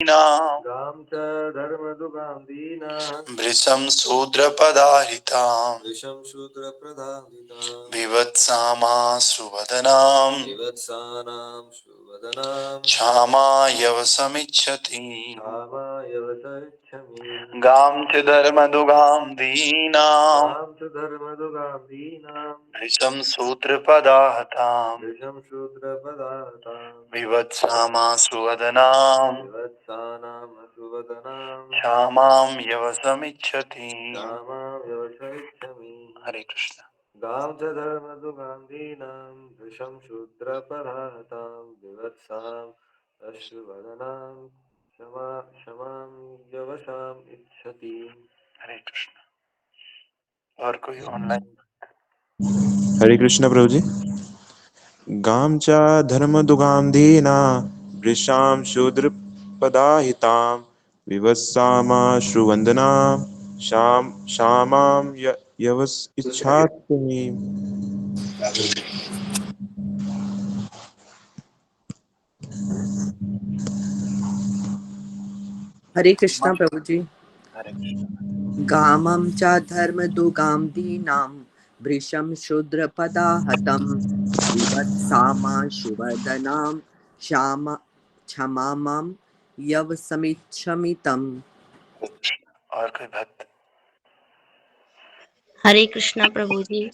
गां च धर्मदुगां दीनां वृषं शूद्रपदाहितां विवत्सामाश्रुवदनां क्षामायवसमिच्छति गां च धर्मदुगां दीनां वृषं शूद्रपदाहतां विवत्सामाश्रुवदनां क्षामां यवसमिच्छति। हरे कृष्ण। गां च धर्मदुगां दीनां वृषं शूद्रपदाहतां विवत्साम् अश्रुवदनां क्षमां यवसाम् इच्छति। हरे कृष्ण। और कोई ऑनलाइन? हरे कृष्ण प्रभु जी। गां च धर्मदुगां दीना वृषां शूद्रपदाहितां विवत्सामाश्रुवन्दनां क्षामां यवस इच्छामि। हरे कृष्णा प्रभु जी। हरे कृष्ण। गामं च धर्मदुगां दीनां वृषं शूद्रपदाहतं विवत्सामाशुवदनां क्षमां यवसमिच्छमितम्। और कोई भक्त? हरे कृष्णा प्रभु जी।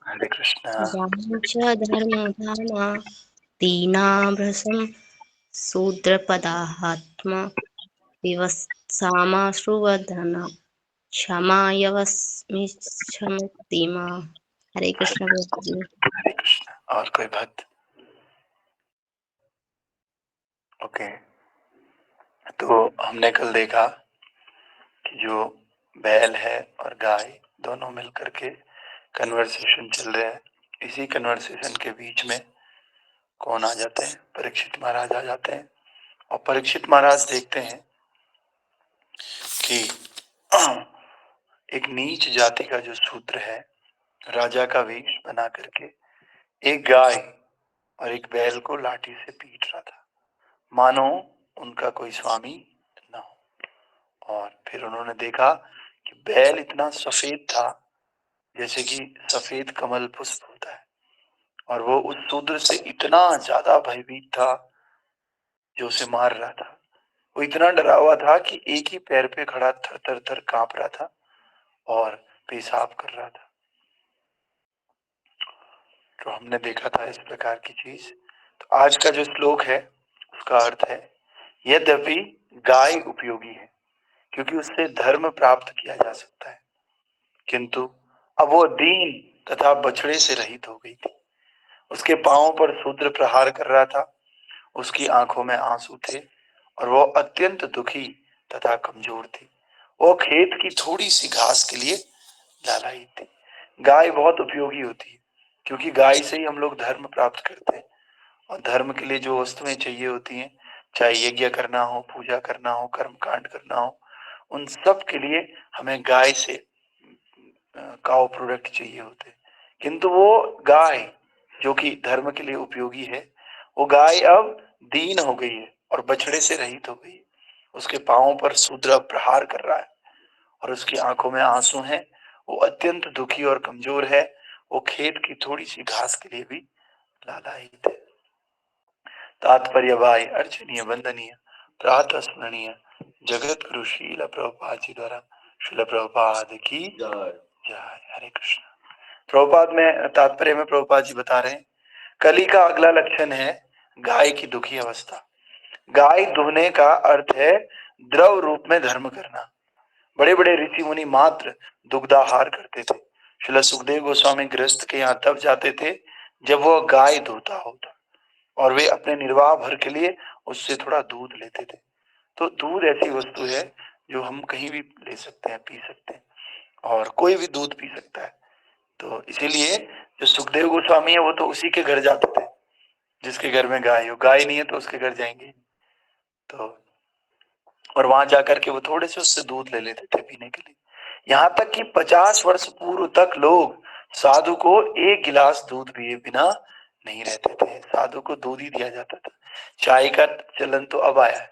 हरे कृष्ण। गांच धर्मधामा दीनाभृशं शूद्रपदाहात्म विवत्सामाश्रुवदन क्षमायवस्मिच्छमितिमा। हरे कृष्ण प्रभु जी। हरे कृष्ण। और कोई भक्त? ओके, तो हमने कल देखा कि जो बैल है और गाय दोनों मिलकर के कन्वर्सेशन चल रहे हैं। इसी कन्वर्सेशन के बीच में कौन आ जाते हैं? परीक्षित महाराज आ जाते हैं। और परीक्षित महाराज देखते हैं कि एक नीच जाति का जो शूद्र है राजा का वेश बना करके एक गाय और एक बैल को लाठी से पीट रहा था, मानो उनका कोई स्वामी न हो। और फिर उन्होंने देखा कि बैल इतना सफेद था जैसे कि सफेद कमल पुष्प होता है, और वो उस शूद्र से इतना ज्यादा भयभीत था जो उसे मार रहा था। वो इतना डरा हुआ था कि एक ही पैर पे खड़ा थर थर थर कांप रहा था और पेशाब कर रहा था। तो हमने देखा था इस प्रकार की चीज। तो आज का जो श्लोक है उसका अर्थ है, यद्यपि गाय उपयोगी है क्योंकि उससे धर्म प्राप्त किया जा सकता है, किंतु अब वो दीन तथा बछड़े से रहित हो गई थी। उसके पांवों पर शूद्र प्रहार कर रहा था, उसकी आंखों में आंसू थे और वो अत्यंत दुखी तथा कमजोर थी। वो खेत की थोड़ी सी घास के लिए लालायित थी। गाय बहुत उपयोगी होती है क्योंकि गाय से ही हम लोग धर्म प्राप्त करते हैं, और धर्म के लिए जो वस्तुएं चाहिए होती हैं, चाहे यज्ञ करना हो, पूजा करना हो, कर्म कांड करना हो, उन सब के लिए हमें गाय से काउ प्रोडक्ट चाहिए होते हैं। किंतु वो गाय जो कि धर्म के लिए उपयोगी है, वो गाय अब दीन हो गई है और बछड़े से रहित हो गई है। उसके पांवों पर शूद्र प्रहार कर रहा है और उसकी आंखों में आंसू हैं। वो अत्यंत दुखी और कमजोर है। वो खेत की थोड़ी सी घास के लिए भी लालायित है। तात्पर्य भाई अर्चनीय वंदनीय प्रातः स्मरणीय जगत गुरु शील प्रभुपाद जी द्वारा शिल प्रभुपाद की जय। हरे कृष्ण। प्रभुपाद में तात्पर्य में प्रभुपाद जी बता रहे हैं, कली का अगला लक्षण है गाय की दुखी अवस्था। गाय दुहने का अर्थ है द्रव रूप में धर्म करना। बड़े बड़े ऋषि मुनि मात्र दुग्धाहार करते थे। श्रील सुखदेव गोस्वामी गृहस्थ के यहाँ तब जाते थे जब वह गाय धोता होता, और वे अपने निर्वाह भर के लिए उससे थोड़ा दूध लेते थे। तो दूध ऐसी वस्तु है जो हम कहीं भी ले सकते हैं, पी सकते हैं, और कोई भी दूध पी सकता है। तो इसीलिए जो सुखदेव गोस्वामी है वो तो उसी के घर जाते थे जिसके घर में गाय हो। गाय नहीं है तो उसके घर जाएंगे तो, और वहां जाकर के वो थोड़े से उससे दूध ले लेते थे पीने के लिए। यहाँ तक कि 50 वर्ष पूर्व तक लोग साधु को एक गिलास दूध पिए बिना नहीं रहते थे। साधु को दूध ही दिया जाता था। चाय का चलन तो अब आया है,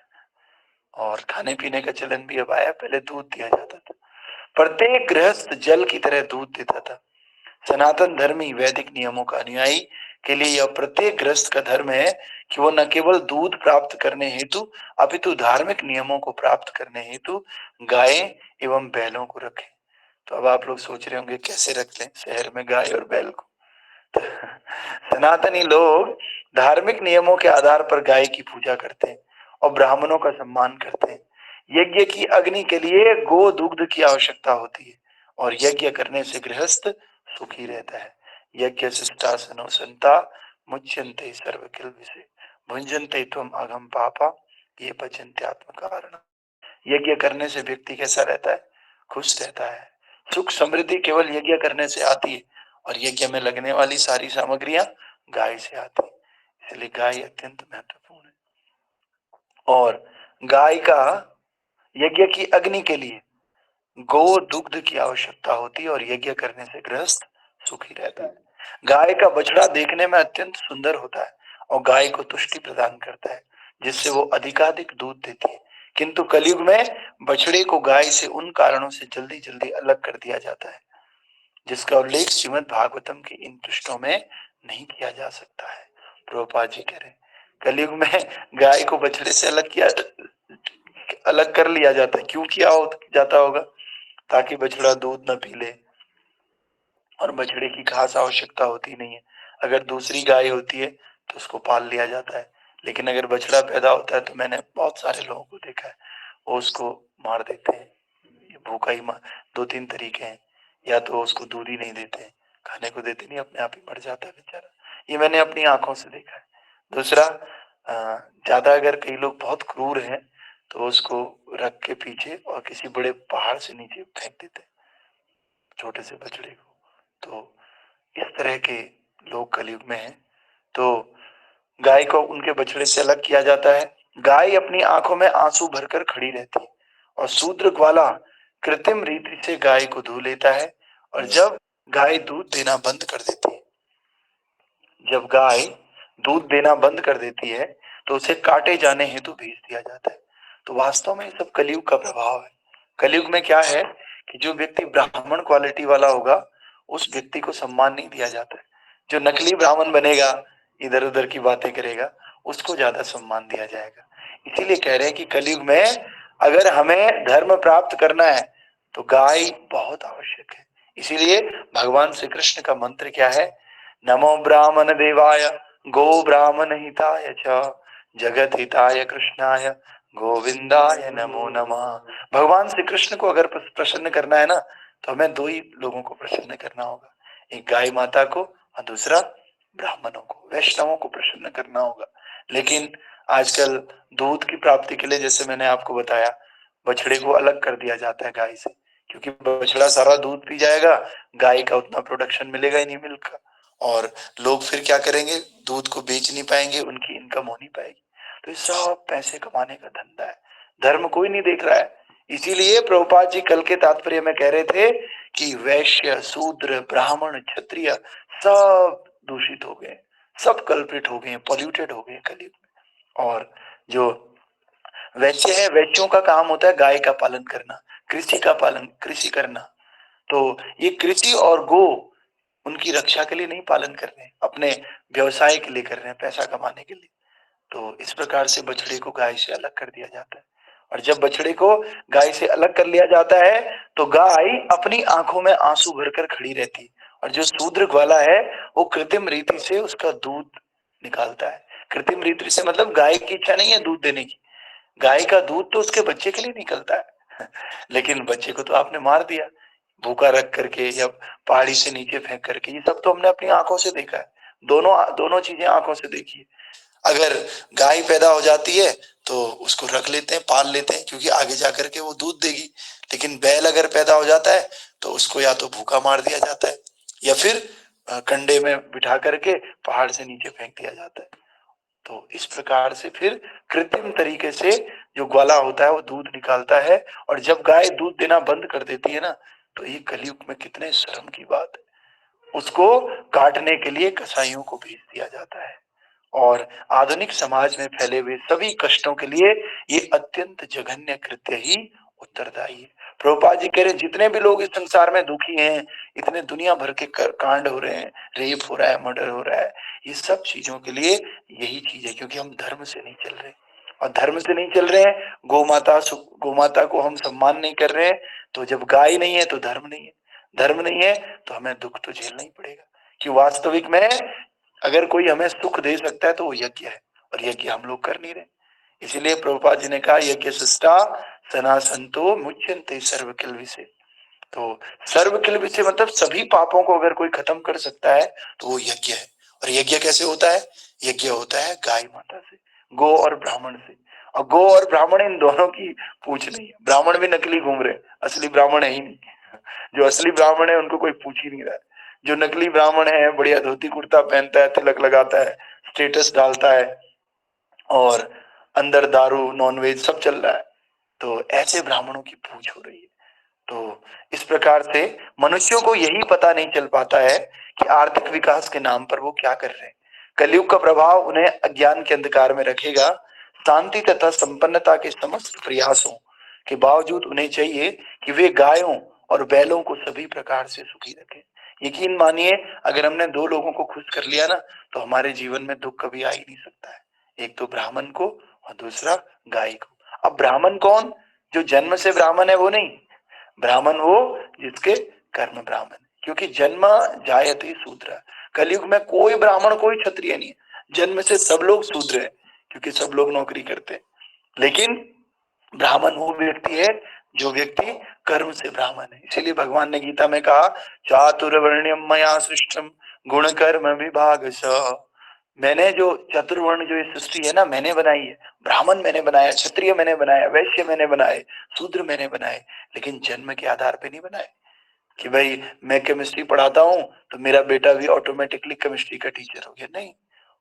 और खाने पीने का चलन भी अब आया, पहले दूध दिया जाता था। प्रत्येक गृहस्थ जल की तरह दूध देता था। सनातन धर्मी वैदिक नियमों का अनुयायी के लिए यह प्रत्येक गृहस्थ का धर्म है कि वो न केवल दूध प्राप्त करने हेतु अपितु धार्मिक नियमों को प्राप्त करने हेतु गायें एवं बैलों को रखें। तो अब आप लोग सोच रहे होंगे कैसे रख लें शहर में गाय और बैल को। तो सनातनी लोग धार्मिक नियमों के आधार पर गाय की पूजा करते हैं और ब्राह्मणों का सम्मान करते हैं। यज्ञ की अग्नि के लिए गो दुग्ध की आवश्यकता होती है और यज्ञ करने से गृहस्थ सुखी रहता है। यज्ञ शिष्टासनो संता मुच्यन्ते सर्व किल विषय भुंजन्ते त्वम अघम पापा ये पचन्त्यात्म कारण। यज्ञ करने से व्यक्ति कैसा रहता है? खुश रहता है। सुख समृद्धि केवल यज्ञ करने से आती है और यज्ञ में लगने वाली सारी सामग्रियां गाय से आती है, इसलिए गाय अत्यंत महत्वपूर्ण है। और गाय का यज्ञ की अग्नि के लिए गो दुग्ध की आवश्यकता होती है और यज्ञ करने से गृहस्थ सुखी रहता है। गाय का बछड़ा देखने में अत्यंत सुंदर होता है और गाय को तुष्टि प्रदान करता है जिससे वो अधिकाधिक दूध देती है। किंतु कलयुग में बछड़े को गाय से उन कारणों से जल्दी जल्दी अलग कर दिया जाता है जिसका उल्लेख श्रीमद् भागवतम के इन पृष्ठों में नहीं किया जा सकता है। प्रभुपाद जी कह रहे हैं कलयुग में गाय को बछड़े से अलग कर लिया जाता है। क्यों किया जाता होगा? ताकि बछड़ा दूध न पी ले और बछड़े की खास आवश्यकता होती नहीं है। अगर दूसरी गाय होती है तो उसको पाल लिया जाता है, लेकिन अगर बछड़ा पैदा होता है तो मैंने बहुत सारे लोगों को देखा है वो उसको मार देते हैं। ये भूखा ही दो तीन तरीके हैं, या तो उसको दूध ही नहीं देते, खाने को देते नहीं, अपने आप ही मर जाता है बेचारा। ये मैंने अपनी आंखों से देखा है। दूसरा, ज्यादा अगर कई लोग बहुत क्रूर हैं तो उसको रख के पीछे और किसी बड़े पहाड़ से नीचे फेंक देते हैं छोटे से बछड़े को। तो इस तरह के लोग कलयुग में हैं। तो गाय को उनके बछड़े से अलग किया जाता है। गाय अपनी आंखों में आंसू भरकर खड़ी रहती है और शूद्र ग्वाला कृत्रिम रीति से गाय को धो लेता है और जब गाय दूध देना बंद कर देती है तो उसे काटे जाने हेतु भेज दिया जाता है। तो वास्तव में सब कलयुग का प्रभाव है। कलयुग में क्या है कि जो व्यक्ति ब्राह्मण क्वालिटी वाला होगा उस व्यक्ति को सम्मान नहीं दिया जाता है। जो नकली ब्राह्मण बनेगा, इधर उधर की बातें करेगा, उसको ज्यादा सम्मान दिया जाएगा। इसीलिए कह रहे हैं कि कलयुग में अगर हमें धर्म प्राप्त करना है तो गाय बहुत आवश्यक है। इसीलिए भगवान श्री कृष्ण का मंत्र क्या है? नमो ब्राह्मण देवाय गो ब्राह्मण हिताय च जगत हिताय कृष्णाय गोविंदाय नमो नमः। भगवान श्री कृष्ण को अगर प्रसन्न करना है ना तो हमें दो ही लोगों को प्रसन्न करना होगा, एक गाय माता को और दूसरा ब्राह्मणों को, वैष्णवों को प्रसन्न करना होगा। लेकिन आजकल दूध की प्राप्ति के लिए, जैसे मैंने आपको बताया, बछड़े को अलग कर दिया जाता है गाय से, क्योंकि बछड़ा सारा दूध पी जाएगा, गाय का उतना प्रोडक्शन मिलेगा ही नहीं मिल्क का, और लोग फिर क्या करेंगे? दूध को बेच नहीं पाएंगे, उनकी इनकम हो नहीं पाएगी। तो ये सब पैसे कमाने का धंधा है, धर्म कोई नहीं देख रहा है। इसीलिए प्रभुपाद जी कल के तात्पर्य में कह रहे थे कि वैश्य शूद्र ब्राह्मण क्षत्रिय सब दूषित हो गए, सब कल्प्रिट हो गए, पॉल्यूटेड हो गए कलयुग में। और जो वैश्य है, वैश्यों का काम होता है गाय का पालन करना, कृषि करना। तो ये कृषि और गो उनकी रक्षा के लिए नहीं पालन कर रहे हैं, अपने व्यवसाय के लिए कर रहे हैं, पैसा कमाने के लिए। तो इस प्रकार से बछड़े को गाय से अलग कर दिया जाता है। और जब बछड़े को गाय से अलग कर लिया जाता है तो गाय अपनी आंखों में आंसू भरकर खड़ी रहती है, और जो शूद्र ग्वाला है वो कृत्रिम रीति से उसका दूध निकालता है। कृत्रिम रीति से मतलब गाय की इच्छा नहीं है दूध देने की, गाय का दूध तो उसके बच्चे के लिए निकलता है लेकिन बच्चे को तो आपने मार दिया, भूखा रख करके या पहाड़ी से नीचे फेंक करके। ये सब तो हमने अपनी आंखों से देखा है, दोनों चीजें आंखों से देखी है। अगर गाय पैदा हो जाती है तो उसको रख लेते हैं, पाल लेते हैं, क्योंकि आगे जाकर के वो दूध देगी। लेकिन बैल अगर पैदा हो जाता है तो उसको या तो भूखा मार दिया जाता है या फिर कंडे में बिठा करके पहाड़ से नीचे फेंक दिया जाता है। तो इस प्रकार से फिर कृत्रिम तरीके से जो ग्वाला होता है वो दूध निकालता है, और जब गाय दूध देना बंद कर देती है ना तो ये कलयुग में कितने शर्म की बात है, उसको काटने के लिए कसाईयों को भेज दिया जाता है और आधुनिक समाज में फैले हुए सभी कष्टों के लिए ये अत्यंत जघन्य कृत्य ही उत्तरदायी है। प्रभुपाद जी कह रहे हैं जितने भी लोग इस संसार में दुखी हैं, इतने दुनिया भर के कांड हो रहे हैं, रेप हो रहा है, मर्डर हो रहा है, ये सब चीजों के लिए यही चीज है, क्योंकि हम धर्म से नहीं चल रहे। और धर्म से नहीं चल रहे हैं, गौ माता को हम सम्मान नहीं कर रहे हैं, तो जब गाय नहीं है तो धर्म नहीं है, धर्म नहीं है तो हमें दुख तो झेलना ही पड़ेगा। कि वास्तविक में अगर कोई हमें सुख दे सकता है तो वो यज्ञ है, और यज्ञ हम लोग कर नहीं रहे। इसीलिए प्रभुपाद जी ने कहा यज्ञ सृष्टा सनासंतो मुच्यन्ते सर्व किल्वी से। तो सर्व किल्वी से मतलब सभी पापों को अगर कोई खत्म कर सकता है तो वो यज्ञ है। और यज्ञ कैसे होता है? यज्ञ होता है गाय माता से, गो और ब्राह्मण से। और गो और ब्राह्मण इन दोनों की पूछ नहीं है, ब्राह्मण भी नकली घूम रहे, असली ब्राह्मण है ही नहीं। जो असली ब्राह्मण है उनको कोई पूछ ही नहीं रहा है। जो नकली ब्राह्मण है बढ़िया धोती कुर्ता पहनता है, तिलक लगाता है, स्टेटस डालता है, और अंदर दारू नॉनवेज सब चल रहा है, तो ऐसे ब्राह्मणों की पूछ हो रही है। तो इस प्रकार से मनुष्यों को यही पता नहीं चल पाता है कि आर्थिक विकास के नाम पर वो क्या कर रहे हैं। कलयुग का प्रभाव उन्हें अज्ञान के अंधकार में रखेगा। शांति तथा संपन्नता के समस्त प्रयासों के बावजूद उन्हें चाहिए कि वे गायों और बैलों को सभी प्रकार से सुखी रखें। यकीन मानिए, अगर हमने दो लोगों को खुश कर लिया ना, तो हमारे जीवन में दुख कभी आ ही नहीं सकता है। एक तो ब्राह्मण को और दूसरा गाय को। अब ब्राह्मण कौन? जो जन्म से ब्राह्मण है वो नहीं, ब्राह्मण वो जिसके कर्म ब्राह्मण, क्योंकि जन्म जायते शूद्र। कलयुग में कोई ब्राह्मण कोई क्षत्रिय नहीं है, जन्म से सब लोग शूद्र हैं, क्योंकि सब लोग नौकरी करते हैं। लेकिन ब्राह्मण वो व्यक्ति है जो व्यक्ति कर्म से ब्राह्मण है। इसीलिए भगवान ने गीता में कहा चातुर्वर्ण्यम मया सृष्टम गुण कर्म विभाग स। मैंने जो चतुर्वर्ण जो ये सृष्टि है ना, मैंने बनाई है। ब्राह्मण मैंने बनाया, क्षत्रिय मैंने बनाया, वैश्य मैंने बनाए, शूद्र मैंने बनाए, लेकिन जन्म के आधार पे नहीं बनाए कि भाई मैं केमिस्ट्री पढ़ाता हूँ तो मेरा बेटा भी ऑटोमेटिकली केमिस्ट्री का टीचर हो गया। नहीं,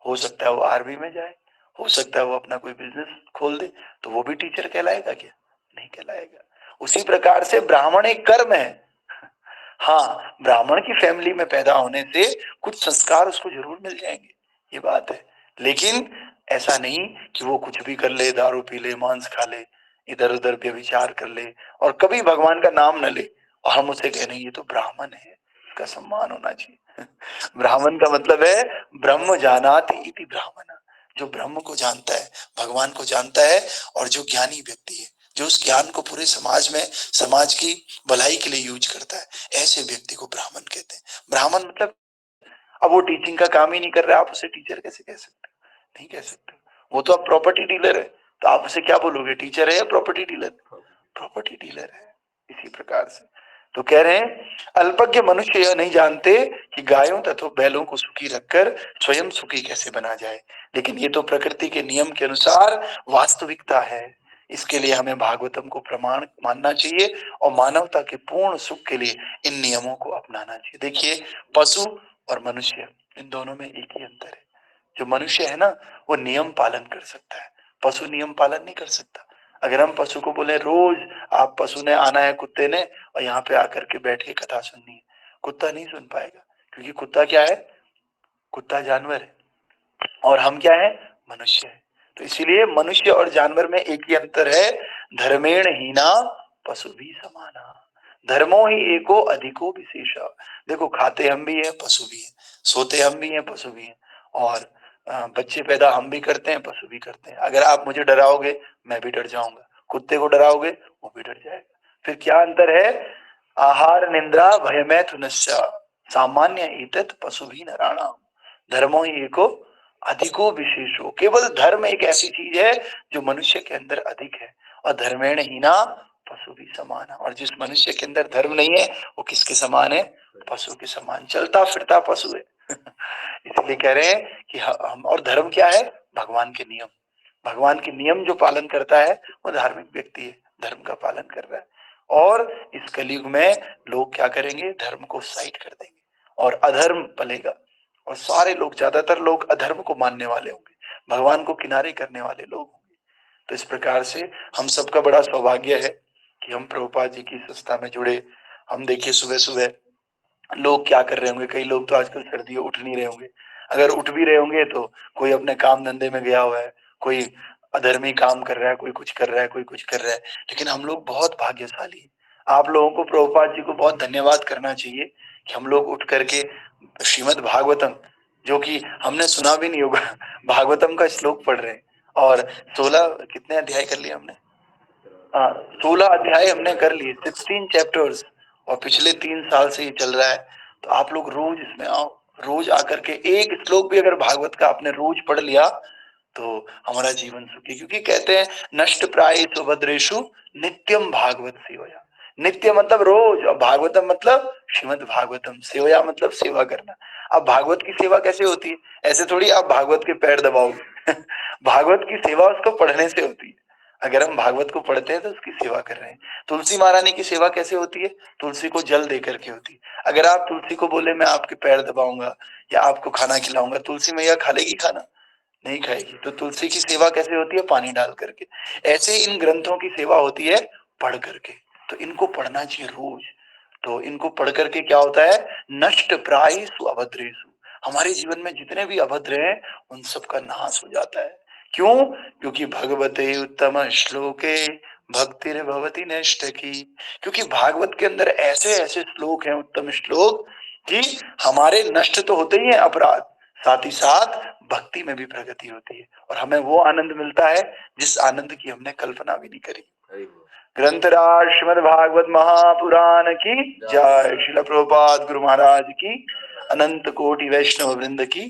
हो सकता है वो आर्मी में जाए, हो सकता है वो अपना कोई बिजनेस खोल दे, तो वो भी टीचर कहलाएगा क्या? नहीं कहलाएगा। उसी प्रकार से ब्राह्मण एक कर्म है। हाँ, ब्राह्मण की फैमिली में पैदा होने से कुछ संस्कार उसको जरूर मिल जाएंगे, ये बात है। लेकिन ऐसा नहीं कि वो कुछ भी कर ले, दारू पी ले, मांस खा ले, इधर उधर व्यभिचार कर ले और कभी भगवान का नाम न ले, और हम उसे कह नहीं ये तो ब्राह्मण है, इसका सम्मान होना चाहिए। ब्राह्मण का मतलब है ब्रह्म जानाति इति ब्राह्मण, जो ब्रह्म को जानता है, भगवान को जानता है, और जो ज्ञानी व्यक्ति है, जो उस ज्ञान को पूरे समाज में, समाज की भलाई के लिए यूज करता है, ऐसे व्यक्ति को ब्राह्मण कहते हैं। ब्राह्मण मतलब अब वो टीचिंग का काम ही नहीं कर रहा, आप उसे टीचर कैसे कह सकते हो? नहीं कह सकते। वो तो अब प्रॉपर्टी डीलर है, तो आप उसे क्या बोलोगे, टीचर है या प्रॉपर्टी डीलर? प्रॉपर्टी डीलर है। इसी प्रकार से तो कह रहे हैं अल्पज्ञ मनुष्य यह नहीं जानते कि गायों तथा बैलों को सुखी रखकर स्वयं सुखी कैसे बना जाए, लेकिन ये तो प्रकृति के नियम के अनुसार वास्तविकता है। इसके लिए हमें भागवतम को प्रमाण मानना चाहिए और मानवता के पूर्ण सुख के लिए इन नियमों को अपनाना चाहिए। देखिए, पशु और मनुष्य, इन दोनों में एक ही अंतर है। जो मनुष्य है ना, वो नियम पालन कर सकता है, पशु नियम पालन नहीं कर सकता। अगर हम पशु को बोले रोज आप पशु ने आना है, कुत्ते ने, और यहाँ पे आकर के बैठ के कथा सुननी है, कुत्ता नहीं सुन पाएगा, क्योंकि कुत्ता क्या है? कुत्ता जानवर है, और हम क्या है? मनुष्य है। तो इसीलिए मनुष्य और जानवर में एक ही अंतर है, धर्मेण हीना पशु भी समाना, धर्मो ही एको अधिको विशेष। देखो, खाते हम भी हैं, पशु भी हैं, सोते हम भी हैं, पशु भी हैं, और बच्चे पैदा हम भी करते हैं, पशु भी करते हैं। अगर आप मुझे डराओगे मैं भी डर जाऊंगा, कुत्ते को डराओगे वो भी डर जाएगा। फिर क्या अंतर है? आहार निंद्रा भयमैथुनश्च सामान्य एतत् पशु भी नराणाम धर्मो ही एको अधिको विशेषो। केवल धर्म एक ऐसी चीज है जो मनुष्य के अंदर अधिक है, और धर्मेण हीना पशु भी समान है। और जिस मनुष्य के अंदर धर्म नहीं है वो किसके समान है? पशु के समान, चलता फिरता पशु है। इसलिए कह रहे हैं कि हम, और धर्म क्या है? भगवान के नियम। भगवान के नियम जो पालन करता है वो धार्मिक व्यक्ति है, धर्म का पालन कर रहा है। और इस कलयुग में लोग क्या करेंगे? धर्म को साइड कर देंगे और अधर्म पलेगा, और सारे लोग, ज्यादातर लोग अधर्म को मानने वाले होंगे, भगवान को किनारे करने वाले लोग होंगे। तो इस प्रकार से हम सबका बड़ा सौभाग्य है कि हम प्रभुपाद जी की संस्था में जुड़े। हम देखिए सुबह सुबह लोग क्या कर रहे होंगे, कई लोग तो आजकल सर्दियों उठ नहीं रहे होंगे, अगर उठ भी रहे होंगे तो कोई अपने काम धंधे में गया हुआ है, कोई अधर्मी काम कर रहा है, कोई कुछ कर रहा है, कोई कुछ कर रहा है, लेकिन हम लोग बहुत भाग्यशाली हैं। आप लोगों को प्रभुपाद जी को बहुत धन्यवाद करना चाहिए कि हम लोग उठ करके श्रीमद् भागवतम, जो कि हमने सुना भी नहीं होगा, भागवतम का श्लोक पढ़ रहे हैं। और 16 कितने अध्याय कर लिए हमने? 16 अध्याय हमने कर लिए, 16 चैप्टर्स, और पिछले 3 साल से ये चल रहा है। तो आप लोग रोज इसमें आओ, रोज आकर के एक श्लोक भी अगर भागवत का आपने रोज पढ़ लिया तो हमारा जीवन सुखी। क्योंकि कहते हैं नष्ट प्राय सुभद्रेशु नित्यम भागवत सेवया। नित्य मतलब रोज, और भागवतम मतलब श्रीमद् भागवतम, सेवया मतलब सेवा करना। अब भागवत की सेवा कैसे होती है? ऐसे थोड़ी आप भागवत के पैर दबाओगे भागवत की सेवा उसको पढ़ने से होती है। अगर हम भागवत को पढ़ते हैं तो उसकी सेवा कर रहे हैं। तुलसी महारानी की सेवा कैसे होती है? तुलसी को जल दे करके होती है। अगर आप तुलसी को बोले मैं आपके पैर दबाऊंगा या आपको खाना खिलाऊंगा, तुलसी मैया खा लेगी खाना? नहीं खाएगी। तो तुलसी की सेवा कैसे होती है? पानी डाल करके। ऐसे इन ग्रंथों की सेवा होती है पढ़ करके। तो इनको पढ़ना चाहिए रोज। तो इनको पढ़ करके क्या होता है? नष्ट प्रायसु अभद्रेषु, हमारे जीवन में जितने भी अभद्र हैं उन सब का नाश हो जाता है। क्यों? क्योंकि भगवते उत्तम श्लोके भक्तिर भवति नष्ट की। क्योंकि भागवत के अंदर ऐसे ऐसे श्लोक हैं, उत्तम श्लोक, कि हमारे नष्ट तो होते ही हैं अपराध, साथ ही साथ भक्ति में भी प्रगति होती है, और हमें वो आनंद मिलता है जिस आनंद की हमने कल्पना भी नहीं करी। ग्रंथराज श्रीमद् भागवत महापुराण की जय। श्रील प्रभुपाद गुरु महाराज की, अनंत कोटि वैष्णव वृंद की,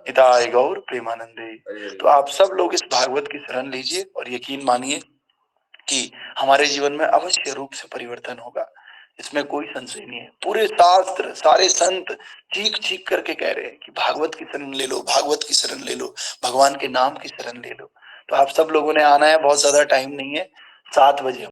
हिताय गौर प्रेमानंदे। तो आप सब लोग इस भागवत की शरण लीजिए और यकीन मानिए कि हमारे जीवन में अवश्य रूप से परिवर्तन होगा, इसमें कोई संशय नहीं है। पूरे शास्त्र, सारे संत चीख चीख करके कह रहे हैं कि भागवत की शरण ले लो, भागवत की शरण ले लो, भगवान के नाम की शरण ले लो। तो आप सब लोगों ने आना है, बहुत ज्यादा टाइम नहीं है, 7 बजे।